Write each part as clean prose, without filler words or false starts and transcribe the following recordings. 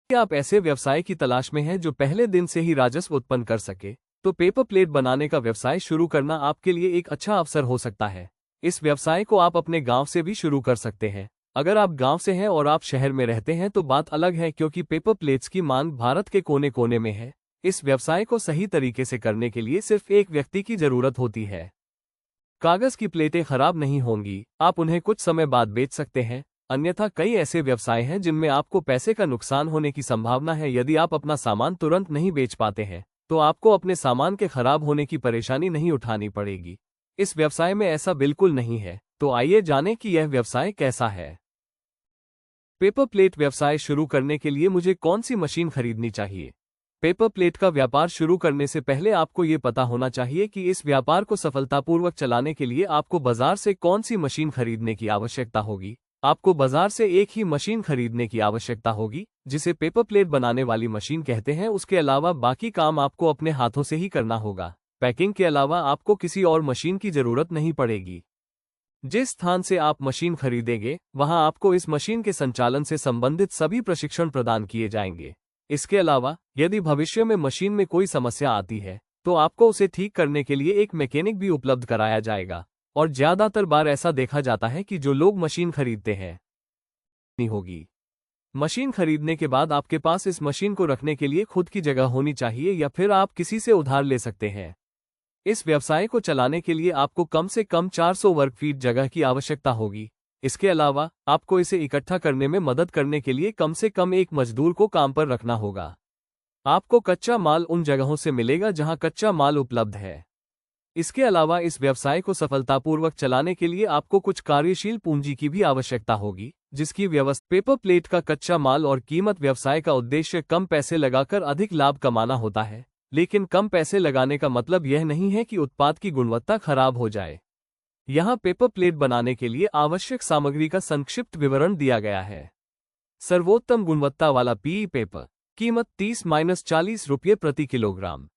यदि आप ऐसे व्यवसाय की तलाश में हैं जो पहले दिन से ही राजस्व उत्पन्न कर सके, तो पेपर प्लेट बनाने का व्यवसाय शुरू करना आपके लिए एक अच्छा अवसर हो सकता है। इस व्यवसाय को आप अपने गांव से भी शुरू कर सकते हैं। अगर आप गांव से हैं और आप शहर में रहते हैं तो बात अलग है, क्योंकि पेपर प्लेट्स की मांग भारत के कोने कोने में है। इस व्यवसाय को सही तरीके से करने के लिए सिर्फ एक व्यक्ति की जरूरत होती है। कागज की प्लेटें खराब नहीं होंगी, आप उन्हें कुछ समय बाद बेच सकते हैं। अन्यथा कई ऐसे व्यवसाय हैं जिनमें आपको पैसे का नुकसान होने की संभावना है। यदि आप अपना सामान तुरंत नहीं बेच पाते हैं तो आपको अपने सामान के खराब होने की परेशानी नहीं उठानी पड़ेगी। इस व्यवसाय में ऐसा बिल्कुल नहीं है। तो आइए जानें कि यह व्यवसाय कैसा है। पेपर प्लेट व्यवसाय शुरू करने के लिए मुझे कौन सी मशीन खरीदनी चाहिए? पेपर प्लेट का व्यापार शुरू करने से पहले आपको ये पता होना चाहिए कि इस व्यापार को सफलतापूर्वक चलाने के लिए आपको बाजार से कौन सी मशीन खरीदने की आवश्यकता होगी। आपको बाजार से एक ही मशीन खरीदने की आवश्यकता होगी, जिसे पेपर प्लेट बनाने वाली मशीन कहते हैं। उसके अलावा बाकी काम आपको अपने हाथों से ही करना होगा। पैकिंग के अलावा आपको किसी और मशीन की जरूरत नहीं पड़ेगी। जिस स्थान से आप मशीन खरीदेंगे, वहां आपको इस मशीन के संचालन से संबंधित सभी प्रशिक्षण प्रदान किए जाएंगे। इसके अलावा यदि भविष्य में मशीन में कोई समस्या आती है तो आपको उसे ठीक करने के लिए एक मैकेनिक भी उपलब्ध कराया जाएगा। और ज्यादातर बार ऐसा देखा जाता है कि जो लोग मशीन खरीदते हैं नहीं होगी। मशीन खरीदने के बाद आपके पास इस मशीन को रखने के लिए खुद की जगह होनी चाहिए, या फिर आप किसी से उधार ले सकते हैं। इस व्यवसाय को चलाने के लिए आपको कम से कम 400 वर्ग फीट जगह की आवश्यकता होगी। इसके अलावा आपको इसे इकट्ठा करने में मदद करने के लिए कम से कम एक मजदूर को काम पर रखना होगा। आपको कच्चा माल उन जगहों से मिलेगा जहां कच्चा माल उपलब्ध है। इसके अलावा इस व्यवसाय को सफलतापूर्वक चलाने के लिए आपको कुछ कार्यशील पूंजी की भी आवश्यकता होगी, जिसकी व्यवस्था। पेपर प्लेट का कच्चा माल और कीमत व्यवसाय का उद्देश्य कम पैसे लगाकर अधिक लाभ कमाना होता है, लेकिन कम पैसे लगाने का मतलब यह नहीं है कि उत्पाद की गुणवत्ता खराब हो जाए। यहाँ पेपर प्लेट बनाने के लिए आवश्यक सामग्री का संक्षिप्त विवरण दिया गया है। सर्वोत्तम गुणवत्ता वाला पीई पेपर, कीमत 30-40 रुपये प्रति किलोग्राम।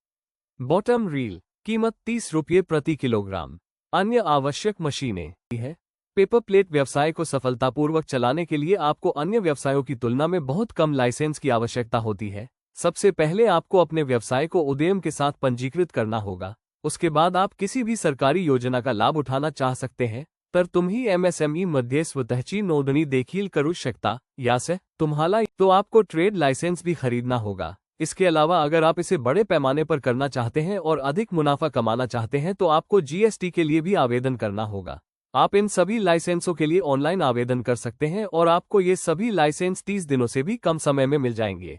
बॉटम रील, कीमत 30 रुपये प्रति किलोग्राम। अन्य आवश्यक मशीनें है। पेपर प्लेट व्यवसाय को सफलतापूर्वक चलाने के लिए आपको अन्य व्यवसायों की तुलना में बहुत कम लाइसेंस की आवश्यकता होती है। सबसे पहले आपको अपने व्यवसाय को उद्यम के साथ पंजीकृत करना होगा। उसके बाद आप किसी भी सरकारी योजना का लाभ उठाना चाह सकते हैं। तर तुम्ही MSME मध्ये स्वतःची नोंदणी देखील करू शकता। यासे तुम्हाला तो आपको ट्रेड लाइसेंस भी खरीदना होगा। इसके अलावा अगर आप इसे बड़े पैमाने पर करना चाहते हैं और अधिक मुनाफा कमाना चाहते हैं तो आपको GST के लिए भी आवेदन करना होगा। आप इन सभी लाइसेंसों के लिए ऑनलाइन आवेदन कर सकते हैं और आपको ये सभी लाइसेंस 30 दिनों से भी कम समय में मिल जाएंगे।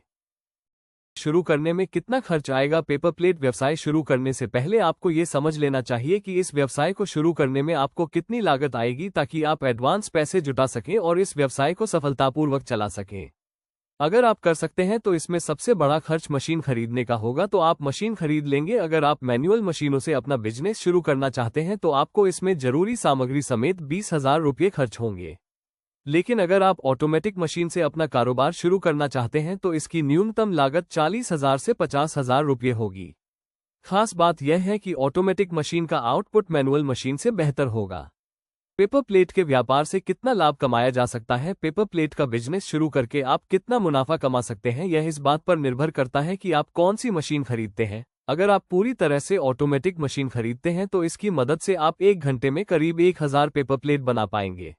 शुरू करने में कितना खर्च आएगा? पेपर प्लेट व्यवसाय शुरू करने से पहले आपको ये समझ लेना चाहिए कि इस व्यवसाय को शुरू करने में आपको कितनी लागत आएगी, ताकि आप एडवांस पैसे जुटा सकें और इस व्यवसाय को सफलतापूर्वक चला सकें। अगर आप कर सकते हैं तो इसमें सबसे बड़ा खर्च मशीन खरीदने का होगा, तो आप मशीन खरीद लेंगे। अगर आप मैनुअल मशीनों से अपना बिजनेस शुरू करना चाहते हैं तो आपको इसमें जरूरी सामग्री समेत 20,000 रुपये खर्च होंगे। लेकिन अगर आप ऑटोमेटिक मशीन से अपना कारोबार शुरू करना चाहते हैं तो इसकी न्यूनतम लागत 40,000 से 50,000 रुपये होगी। खास बात यह है कि ऑटोमेटिक मशीन का आउटपुट मैनुअल मशीन से बेहतर होगा। पेपर प्लेट के व्यापार से कितना लाभ कमाया जा सकता है? पेपर प्लेट का बिजनेस शुरू करके आप कितना मुनाफा कमा सकते हैं, यह इस बात पर निर्भर करता है कि आप कौन सी मशीन खरीदते हैं। अगर आप पूरी तरह से ऑटोमेटिक मशीन खरीदते हैं तो इसकी मदद से आप 1 घंटे में करीब 1000 पेपर प्लेट बना पाएंगे।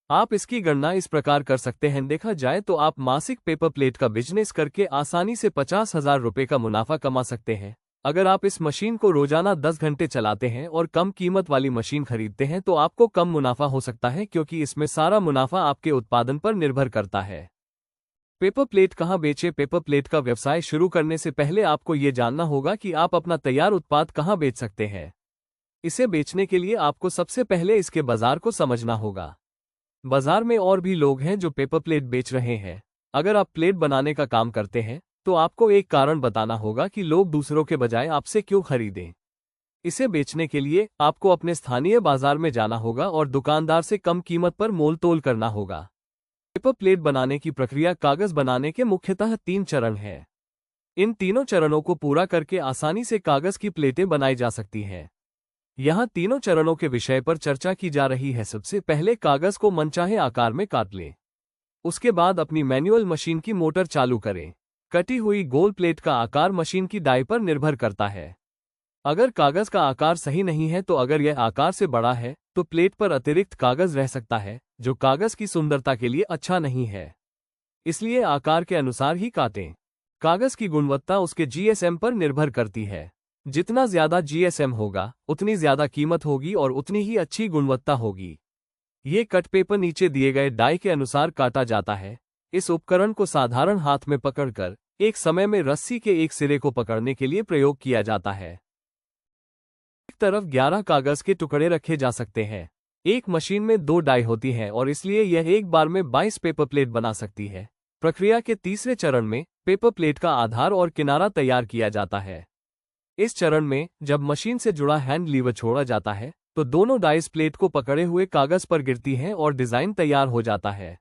आप इसकी गणना इस प्रकार कर सकते हैं। देखा जाए तो आप मासिक पेपर प्लेट का बिजनेस करके आसानी से 50,000 रुपये का मुनाफा कमा सकते हैं। अगर आप इस मशीन को रोजाना 10 घंटे चलाते हैं और कम कीमत वाली मशीन खरीदते हैं तो आपको कम मुनाफा हो सकता है, क्योंकि इसमें सारा मुनाफा आपके उत्पादन पर निर्भर करता है। पेपर प्लेट कहाँ बेचें? पेपर प्लेट का व्यवसाय शुरू करने से पहले आपको ये जानना होगा कि आप अपना तैयार उत्पाद कहाँ बेच सकते हैं। इसे बेचने के लिए आपको सबसे पहले इसके बाजार को समझना होगा। बाजार में और भी लोग हैं जो पेपर प्लेट बेच रहे हैं। अगर आप प्लेट बनाने का काम करते हैं तो आपको एक कारण बताना होगा कि लोग दूसरों के बजाय आपसे क्यों खरीदें। इसे बेचने के लिए आपको अपने स्थानीय बाजार में जाना होगा और दुकानदार से कम कीमत पर मोल तोल करना होगा। पेपर प्लेट बनाने की प्रक्रिया कागज बनाने के मुख्यतः 3 चरण हैं। इन तीनों चरणों को पूरा करके आसानी से कागज की प्लेटें बनाई जा सकती हैं। यहाँ तीनों चरणों के विषय पर चर्चा की जा रही है। सबसे पहले कागज को मनचाहे आकार में काट लें। उसके बाद अपनी मैनुअल मशीन की मोटर चालू करें। कटी हुई गोल प्लेट का आकार मशीन की डाई पर निर्भर करता है। अगर कागज का आकार सही नहीं है तो अगर यह आकार से बड़ा है तो प्लेट पर अतिरिक्त कागज रह सकता है, जो कागज की सुंदरता के लिए अच्छा नहीं है। इसलिए आकार के अनुसार ही काटें। कागज की गुणवत्ता उसके जीएसएम पर निर्भर करती है। जितना ज्यादा जीएसएम होगा उतनी ज्यादा कीमत होगी और उतनी ही अच्छी गुणवत्ता होगी। ये कट पेपर नीचे दिए गए डाई के अनुसार काटा जाता है। इस उपकरण को साधारण हाथ में पकड़कर एक समय में रस्सी के एक सिरे को पकड़ने के लिए प्रयोग किया जाता है। एक तरफ 11 कागज के टुकड़े रखे जा सकते हैं। एक मशीन में 2 डाई होती है और इसलिए यह एक बार में 22 पेपर प्लेट बना सकती है। प्रक्रिया के तीसरे चरण में पेपर प्लेट का आधार और किनारा तैयार किया जाता है। इस चरण में जब मशीन से जुड़ा हैंड लीवर छोड़ा जाता है तो दोनों डाइस प्लेट को पकड़े हुए कागज पर गिरती हैं और डिजाइन तैयार हो जाता है।